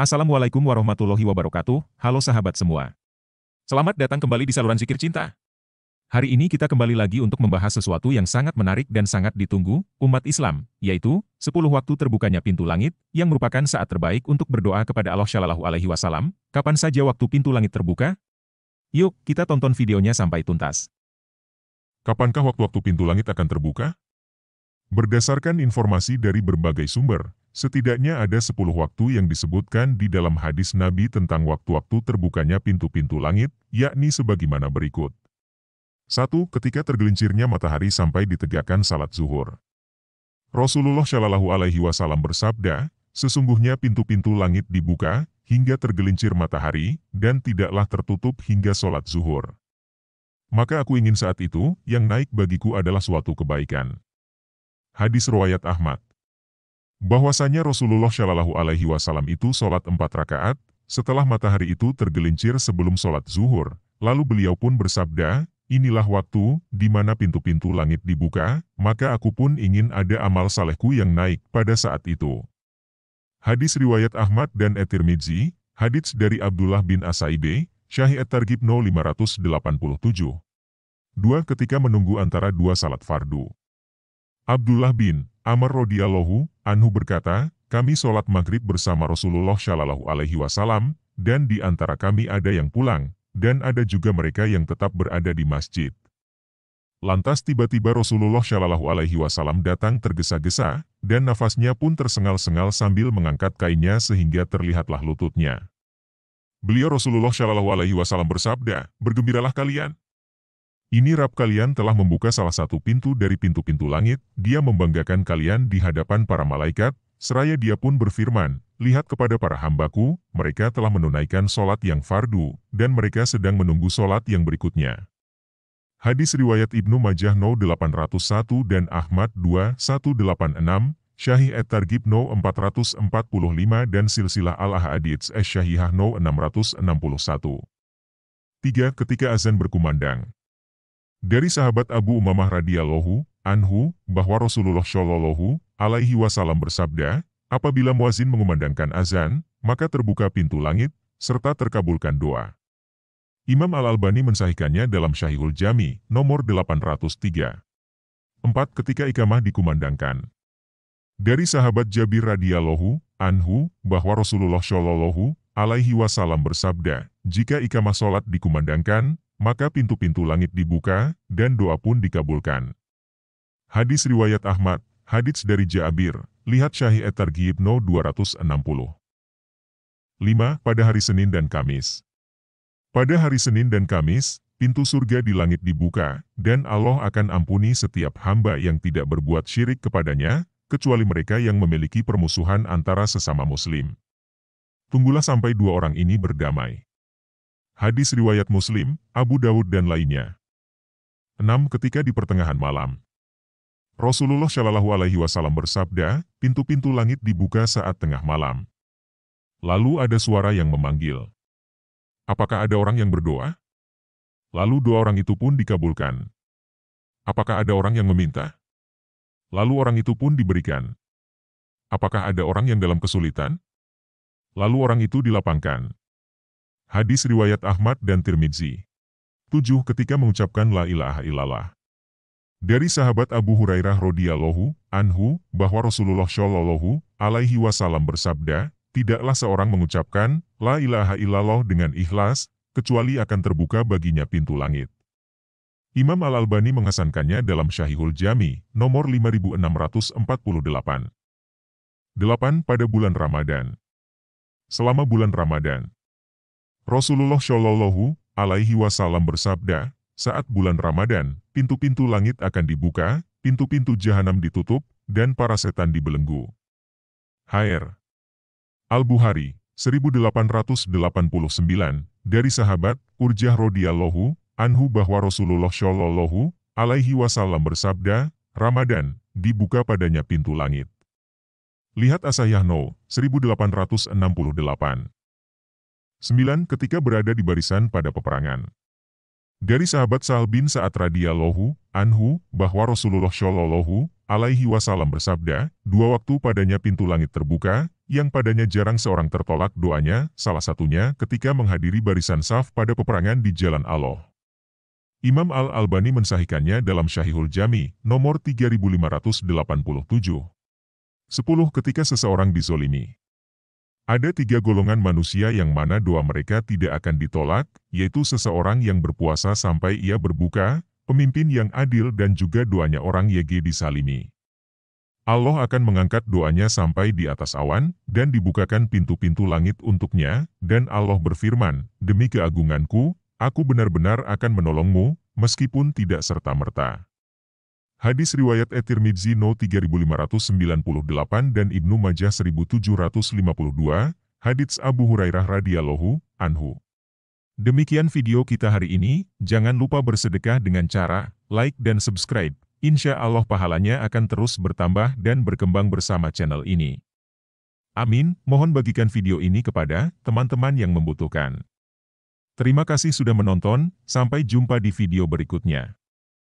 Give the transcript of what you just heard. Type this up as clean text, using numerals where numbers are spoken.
Assalamualaikum warahmatullahi wabarakatuh, halo sahabat semua. Selamat datang kembali di saluran Zikir Cinta. Hari ini kita kembali lagi untuk membahas sesuatu yang sangat menarik dan sangat ditunggu, umat Islam, yaitu 10 waktu terbukanya pintu langit, yang merupakan saat terbaik untuk berdoa kepada Allah Shallallahu Alaihi Wasallam. Kapan saja waktu pintu langit terbuka? Yuk, kita tonton videonya sampai tuntas. Kapankah waktu-waktu pintu langit akan terbuka? Berdasarkan informasi dari berbagai sumber, setidaknya ada 10 waktu yang disebutkan di dalam hadis Nabi tentang waktu-waktu terbukanya pintu-pintu langit, yakni sebagaimana berikut. 1. Ketika tergelincirnya matahari sampai ditegakkan salat zuhur. Rasulullah Shallallahu Alaihi Wasallam bersabda, sesungguhnya pintu-pintu langit dibuka hingga tergelincir matahari dan tidaklah tertutup hingga salat zuhur. Maka aku ingin saat itu, yang naik bagiku adalah suatu kebaikan. Hadis riwayat Ahmad. Bahwasanya Rasulullah Shallallahu Alaihi Wasallam itu sholat 4 rakaat, setelah matahari itu tergelincir sebelum sholat zuhur, lalu beliau pun bersabda, inilah waktu, di mana pintu-pintu langit dibuka, maka aku pun ingin ada amal salehku yang naik pada saat itu. Hadis riwayat Ahmad dan At-Tirmidzi, hadits dari Abdullah bin As-Saibe, Syahih At-Targhib No 587. 2. Ketika menunggu antara dua salat fardu. Abdullah bin Amr radhiyallahu anhu berkata, kami sholat maghrib bersama Rasulullah Shallallahu Alaihi Wasallam, dan di antara kami ada yang pulang, dan ada juga mereka yang tetap berada di masjid. Lantas tiba-tiba Rasulullah Shallallahu Alaihi Wasallam datang tergesa-gesa, dan nafasnya pun tersengal-sengal sambil mengangkat kainnya sehingga terlihatlah lututnya. Beliau Rasulullah Shallallahu Alaihi Wasallam bersabda, bergembiralah kalian. Ini Rabb kalian telah membuka salah satu pintu dari pintu-pintu langit, dia membanggakan kalian di hadapan para malaikat, seraya dia pun berfirman, lihat kepada para hambaku, mereka telah menunaikan sholat yang fardu, dan mereka sedang menunggu sholat yang berikutnya. Hadis riwayat Ibnu Majah No 801 dan Ahmad 2186, Syahih At-Targhib No 445 dan Silsilah Al-Ahadits Asy-Syahihah No 661. 3. Ketika azan berkumandang. Dari sahabat Abu Umamah radhiyallahu anhu, bahwa Rasulullah Shallallahu Alaihi Wasallam bersabda, apabila muazin mengumandangkan azan, maka terbuka pintu langit, serta terkabulkan doa. Imam Al-Albani mensahihkannya dalam Syahihul Jami, nomor 803. 4. Ketika iqamah dikumandangkan. Dari sahabat Jabir radhiyallahu anhu, bahwa Rasulullah Shallallahu Alaihi Wasallam bersabda, jika iqamah sholat dikumandangkan, maka pintu-pintu langit dibuka, dan doa pun dikabulkan. Hadis riwayat Ahmad, hadits dari Jabir, lihat Syahih At-Targhib No 260. 5. Pada hari Senin dan Kamis. Pada hari Senin dan Kamis, pintu surga di langit dibuka, dan Allah akan ampuni setiap hamba yang tidak berbuat syirik kepadanya, kecuali mereka yang memiliki permusuhan antara sesama muslim. Tunggulah sampai dua orang ini berdamai. Hadis riwayat Muslim, Abu Dawud dan lainnya. 6. Ketika di pertengahan malam. Rasulullah Shallallahu Alaihi Wasallam bersabda, pintu-pintu langit dibuka saat tengah malam. Lalu ada suara yang memanggil. Apakah ada orang yang berdoa? Lalu doa orang itu pun dikabulkan. Apakah ada orang yang meminta? Lalu orang itu pun diberikan. Apakah ada orang yang dalam kesulitan? Lalu orang itu dilapangkan. Hadis riwayat Ahmad dan Tirmidzi. 7. Ketika mengucapkan la ilaha illallah. Dari sahabat Abu Hurairah radhiyallahu anhu, bahwa Rasulullah Shallallahu Alaihi Wasallam bersabda, tidaklah seorang mengucapkan la ilaha illallah dengan ikhlas, kecuali akan terbuka baginya pintu langit. Imam Al-Albani menghasankannya dalam Syahihul Jami, nomor 5648. 8. Pada bulan Ramadan. Selama bulan Ramadan, Rasulullah Shallallahu Alaihi Wasallam bersabda, saat bulan Ramadan, pintu-pintu langit akan dibuka, pintu-pintu jahanam ditutup, dan para setan dibelenggu. Hr. Al-Bukhari, 1889, dari sahabat Urjah radhiyallahu anhu bahwa Rasulullah Shallallahu Alaihi Wasallam bersabda, Ramadan, dibuka padanya pintu langit. Lihat As-Sahihah No. 1868. 9. Ketika berada di barisan pada peperangan. Dari sahabat Sa'al bin Sa'ad radhiyallahu anhu, bahwa Rasulullah Shallallahu Alaihi Wasallam bersabda, dua waktu padanya pintu langit terbuka, yang padanya jarang seorang tertolak doanya, salah satunya ketika menghadiri barisan saf pada peperangan di Jalan Allah. Imam Al-Albani mensahihkannya dalam Syahihul Jami, nomor 3587. 10. Ketika seseorang dizolimi. Ada 3 golongan manusia yang mana doa mereka tidak akan ditolak, yaitu seseorang yang berpuasa sampai ia berbuka, pemimpin yang adil dan juga doanya orang YG disalimi. Allah akan mengangkat doanya sampai di atas awan, dan dibukakan pintu-pintu langit untuknya, dan Allah berfirman, demi keagunganku, aku benar-benar akan menolongmu, meskipun tidak serta-merta. Hadis riwayat At-Tirmidzi No 3598 dan Ibnu Majah 1752, hadits Abu Hurairah radhiyallahu anhu. Demikian video kita hari ini, jangan lupa bersedekah dengan cara like dan subscribe. Insya Allah pahalanya akan terus bertambah dan berkembang bersama channel ini. Amin, mohon bagikan video ini kepada teman-teman yang membutuhkan. Terima kasih sudah menonton, sampai jumpa di video berikutnya.